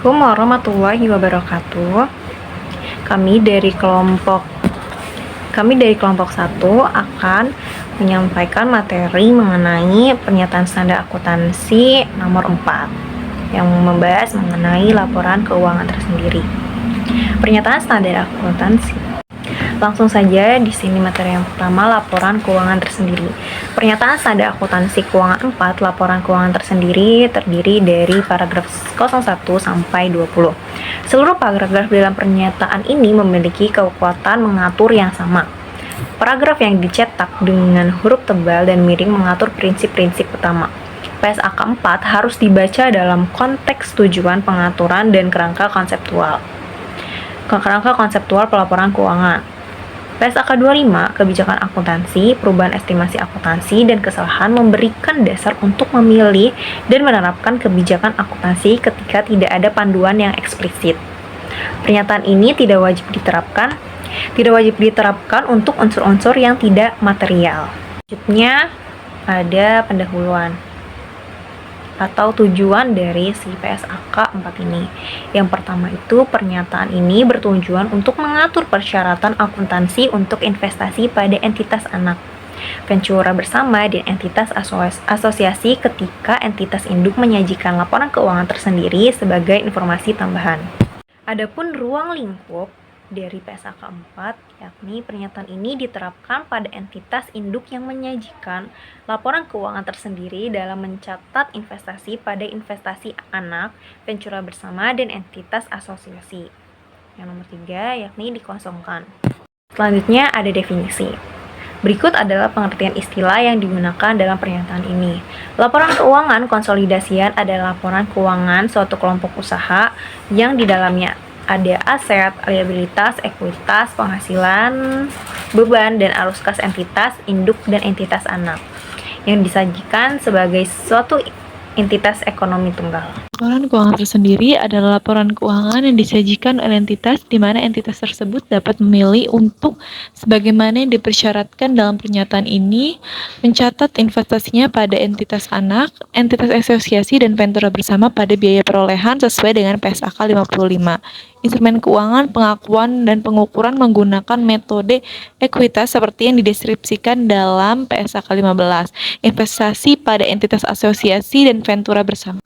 Assalamualaikum warahmatullahi wabarakatuh. Kami dari kelompok 1 akan menyampaikan materi mengenai pernyataan standar akuntansi nomor 4 yang membahas mengenai laporan keuangan tersendiri. Pernyataan standar akuntansi. Langsung saja di sini materi yang pertama, laporan keuangan tersendiri. Pernyataan standar akuntansi keuangan 4, laporan keuangan tersendiri terdiri dari paragraf 01 sampai 20. Seluruh paragraf dalam pernyataan ini memiliki kekuatan mengatur yang sama. Paragraf yang dicetak dengan huruf tebal dan miring mengatur prinsip-prinsip utama. PSAK 4 harus dibaca dalam konteks tujuan pengaturan dan kerangka konseptual pelaporan keuangan. PSAK 25, kebijakan akuntansi, perubahan estimasi akuntansi, dan kesalahan memberikan dasar untuk memilih dan menerapkan kebijakan akuntansi ketika tidak ada panduan yang eksplisit. Pernyataan ini tidak wajib diterapkan untuk unsur-unsur yang tidak material. Selanjutnya ada pendahuluan atau tujuan dari si PSAK 4 ini. Yang pertama itu, pernyataan ini bertujuan untuk mengatur persyaratan akuntansi untuk investasi pada entitas anak, ventura bersama, dan entitas asosiasi ketika entitas induk menyajikan laporan keuangan tersendiri sebagai informasi tambahan. Adapun ruang lingkup dari PSAK 4, yakni pernyataan ini diterapkan pada entitas induk yang menyajikan laporan keuangan tersendiri dalam mencatat investasi pada investasi anak, ventura bersama, dan entitas asosiasi. Yang nomor 3, yakni dikosongkan. Selanjutnya ada definisi. Berikut adalah pengertian istilah yang digunakan dalam pernyataan ini. Laporan keuangan konsolidasian adalah laporan keuangan suatu kelompok usaha yang di dalamnya ada aset, liabilitas, ekuitas, penghasilan, beban, dan arus kas entitas induk dan entitas anak yang disajikan sebagai suatu entitas ekonomi tunggal. Laporan keuangan tersendiri adalah laporan keuangan yang disajikan oleh entitas di mana entitas tersebut dapat memilih untuk sebagaimana yang dipersyaratkan dalam pernyataan ini mencatat investasinya pada entitas anak, entitas asosiasi, dan ventura bersama pada biaya perolehan sesuai dengan PSAK 55. Instrumen keuangan, pengakuan, dan pengukuran menggunakan metode ekuitas seperti yang dideskripsikan dalam PSAK 15. Investasi pada entitas asosiasi dan ventura bersama.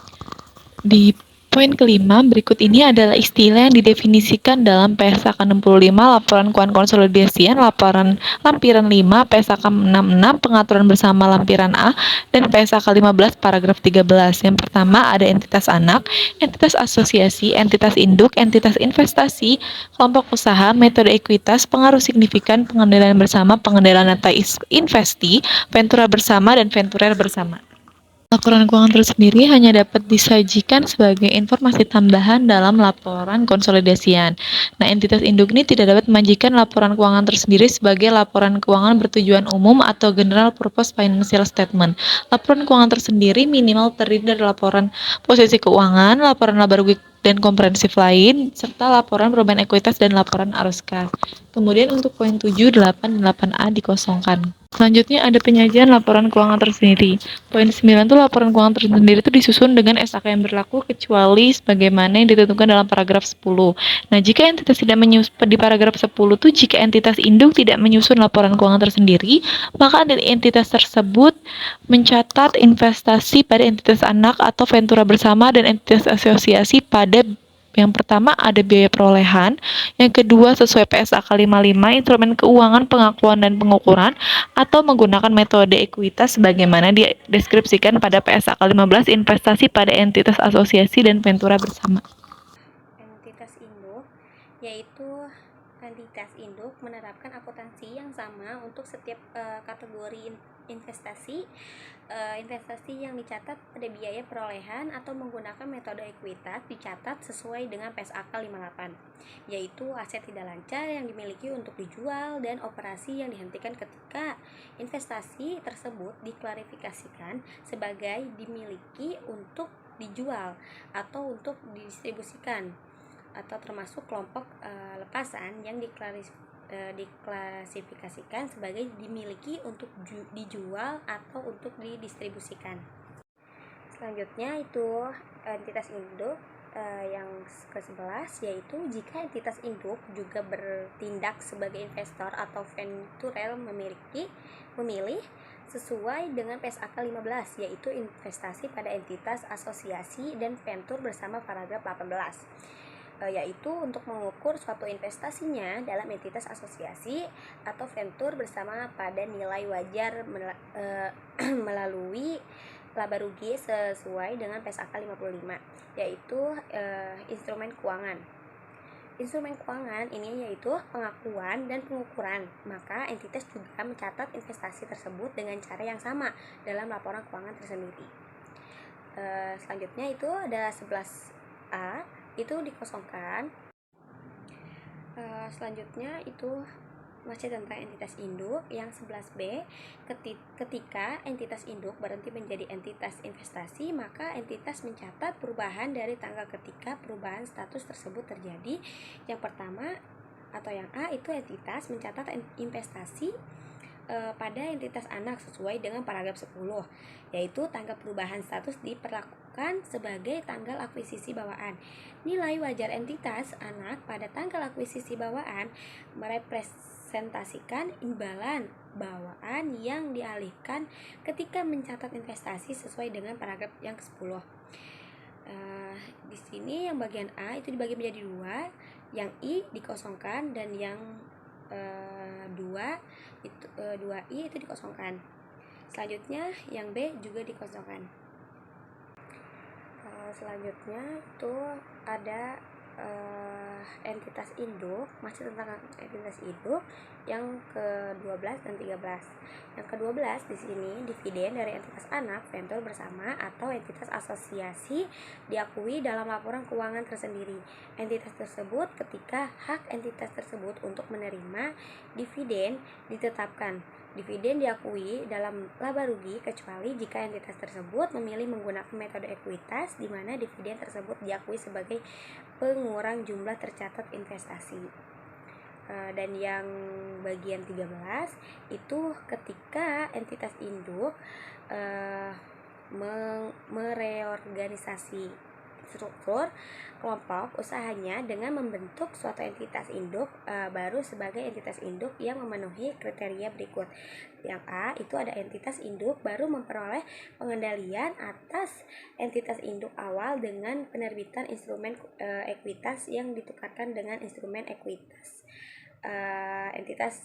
Di poin kelima, berikut ini adalah istilah yang didefinisikan dalam PSAK 65, laporan keuangan konsolidasian, laporan lampiran 5, PSAK 66, pengaturan bersama lampiran A, dan PSAK 15, paragraf 13. Yang pertama ada entitas anak, entitas asosiasi, entitas induk, entitas investasi, kelompok usaha, metode ekuitas, pengaruh signifikan, pengendalian bersama, pengendalian data investi, ventura bersama, dan venturer bersama. Laporan keuangan tersendiri hanya dapat disajikan sebagai informasi tambahan dalam laporan konsolidasian. Nah, entitas induk ini tidak dapat menyajikan laporan keuangan tersendiri sebagai laporan keuangan bertujuan umum atau general purpose financial statement. Laporan keuangan tersendiri minimal terdiri dari laporan posisi keuangan, laporan laba rugi dan komprehensif lain, serta laporan perubahan ekuitas dan laporan arus kas. Kemudian untuk poin 7, 8, dan 8A dikosongkan. Selanjutnya ada penyajian laporan keuangan tersendiri. Poin 9 itu laporan keuangan tersendiri itu disusun dengan SAK yang berlaku kecuali sebagaimana yang ditentukan dalam paragraf 10. Nah, jika entitas tidak menyusun di paragraf 10 itu jika entitas induk tidak menyusun laporan keuangan tersendiri, maka entitas tersebut mencatat investasi pada entitas anak atau ventura bersama dan entitas asosiasi pada yang pertama ada biaya perolehan, yang kedua sesuai PSAK 55 instrumen keuangan, pengakuan, dan pengukuran, atau menggunakan metode ekuitas sebagaimana dideskripsikan pada PSAK 15 investasi pada entitas asosiasi dan ventura bersama. Entitas induk yaitu entitas induk menerapkan akuntansi yang sama untuk setiap kategori investasi yang dicatat pada biaya perolehan atau menggunakan metode ekuitas dicatat sesuai dengan PSAK 58, yaitu aset tidak lancar yang dimiliki untuk dijual dan operasi yang dihentikan ketika investasi tersebut diklarifikasikan sebagai dimiliki untuk dijual atau untuk didistribusikan, atau termasuk kelompok lepasan yang diklasifikasikan sebagai dimiliki untuk dijual atau untuk didistribusikan. Selanjutnya itu entitas induk yang ke-11 yaitu jika entitas induk juga bertindak sebagai investor atau venture memilih sesuai dengan PSAK 15 yaitu investasi pada entitas asosiasi dan venture bersama paragraf 18, yaitu untuk mengukur suatu investasinya dalam entitas asosiasi atau venture bersama pada nilai wajar melalui laba rugi sesuai dengan PSAK 55, yaitu instrumen keuangan. Instrumen keuangan ini yaitu pengakuan dan pengukuran, maka entitas juga mencatat investasi tersebut dengan cara yang sama dalam laporan keuangan tersendiri. Selanjutnya itu ada 11A, itu dikosongkan. Selanjutnya itu masih tentang entitas induk. Yang 11B, ketika entitas induk berhenti menjadi entitas investasi, maka entitas mencatat perubahan dari tanggal ketika perubahan status tersebut terjadi. Yang pertama atau yang A itu entitas mencatat investasi pada entitas anak sesuai dengan paragraf 10, yaitu tanggal perubahan status diperlakukan sebagai tanggal akuisisi bawaan. Nilai wajar entitas anak pada tanggal akuisisi bawaan merepresentasikan imbalan bawaan yang dialihkan ketika mencatat investasi sesuai dengan paragraf yang ke-10. Di sini yang bagian A itu dibagi menjadi 2, yang I dikosongkan dan yang 2I itu dikosongkan. Selanjutnya yang B juga dikosongkan. Selanjutnya itu ada entitas induk, masih tentang entitas induk yang ke-12 dan 13. Yang ke-12 di sini dividen dari entitas anak, venture bersama atau entitas asosiasi diakui dalam laporan keuangan tersendiri. Entitas tersebut ketika hak entitas tersebut untuk menerima dividen ditetapkan. Dividen diakui dalam laba rugi kecuali jika entitas tersebut memilih menggunakan metode ekuitas di mana dividen tersebut diakui sebagai pengurang jumlah tercatat investasi. Dan yang bagian 13 itu ketika entitas induk mereorganisasi struktur kelompok usahanya dengan membentuk suatu entitas induk baru sebagai entitas induk yang memenuhi kriteria berikut. Yang A itu ada entitas induk baru memperoleh pengendalian atas entitas induk awal dengan penerbitan instrumen ekuitas yang ditukarkan dengan instrumen ekuitas entitas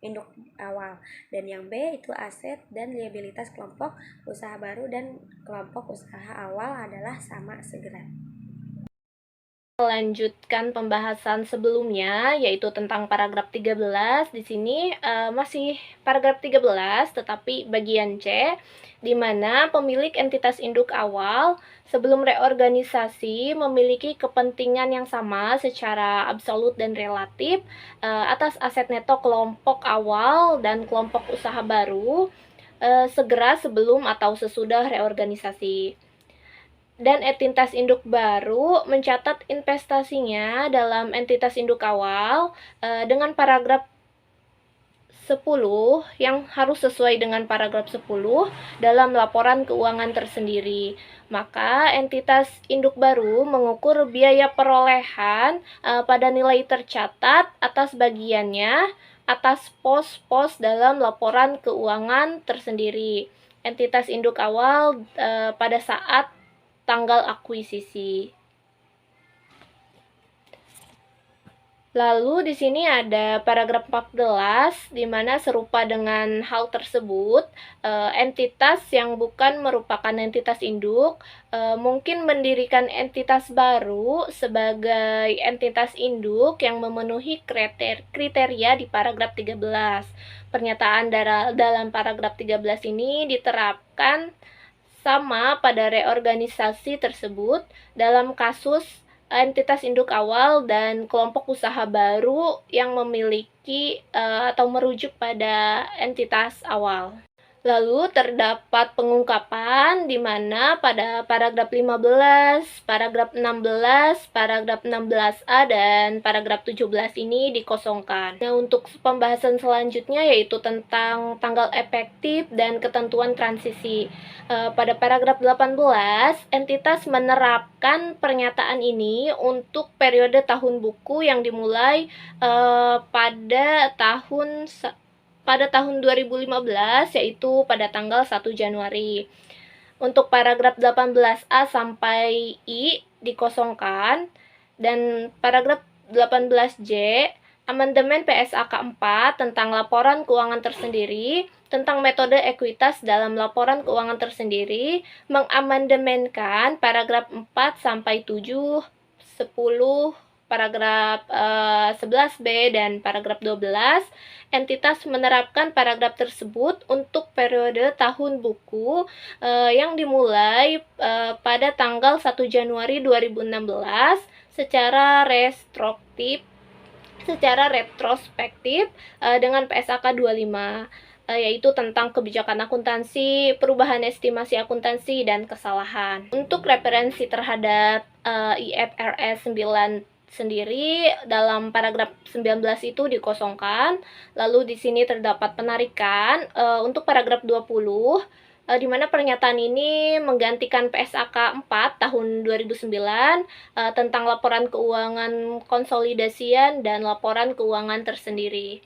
induk awal. Dan yang B itu aset dan liabilitas kelompok usaha baru dan kelompok usaha awal adalah sama segera. Melanjutkan pembahasan sebelumnya yaitu tentang paragraf 13. Di sini masih paragraf 13 tetapi bagian C di mana pemilik entitas induk awal sebelum reorganisasi memiliki kepentingan yang sama secara absolut dan relatif atas aset neto kelompok awal dan kelompok usaha baru segera sebelum atau sesudah reorganisasi. Dan entitas induk baru mencatat investasinya dalam entitas induk awal dengan paragraf 10 yang harus sesuai dengan paragraf 10 dalam laporan keuangan tersendiri. Maka entitas induk baru mengukur biaya perolehan pada nilai tercatat atas bagiannya atas pos-pos dalam laporan keuangan tersendiri. Entitas induk awal pada saat tanggal akuisisi. Lalu di sini ada paragraf 14 di mana serupa dengan hal tersebut, entitas yang bukan merupakan entitas induk mungkin mendirikan entitas baru sebagai entitas induk yang memenuhi kriteria di paragraf 13. Pernyataan dalam paragraf 13 ini diterapkan sama pada reorganisasi tersebut dalam kasus entitas induk awal dan kelompok usaha baru yang memiliki atau merujuk pada entitas awal. Lalu terdapat pengungkapan di mana pada paragraf 15, paragraf 16, paragraf 16A dan paragraf 17 ini dikosongkan. Nah, untuk pembahasan selanjutnya yaitu tentang tanggal efektif dan ketentuan transisi. Pada paragraf 18, entitas menerapkan pernyataan ini untuk periode tahun buku yang dimulai pada tahun 2015, yaitu pada tanggal 1 Januari. Untuk paragraf 18A sampai I dikosongkan, dan paragraf 18J, amandemen PSAK 4 tentang laporan keuangan tersendiri, tentang metode ekuitas dalam laporan keuangan tersendiri, mengamandemenkan paragraf 4 sampai 7, 10, paragraf 11B dan paragraf 12. Entitas menerapkan paragraf tersebut untuk periode tahun buku yang dimulai pada tanggal 1 Januari 2016 secara retrospektif dengan PSAK 25, yaitu tentang kebijakan akuntansi, perubahan estimasi akuntansi, dan kesalahan. Untuk referensi terhadap IFRS 9 sendiri, dalam paragraf 19 itu dikosongkan. Lalu di sini terdapat penarikan untuk paragraf 20, di mana pernyataan ini menggantikan PSAK 4 tahun 2009 tentang laporan keuangan konsolidasian dan laporan keuangan tersendiri.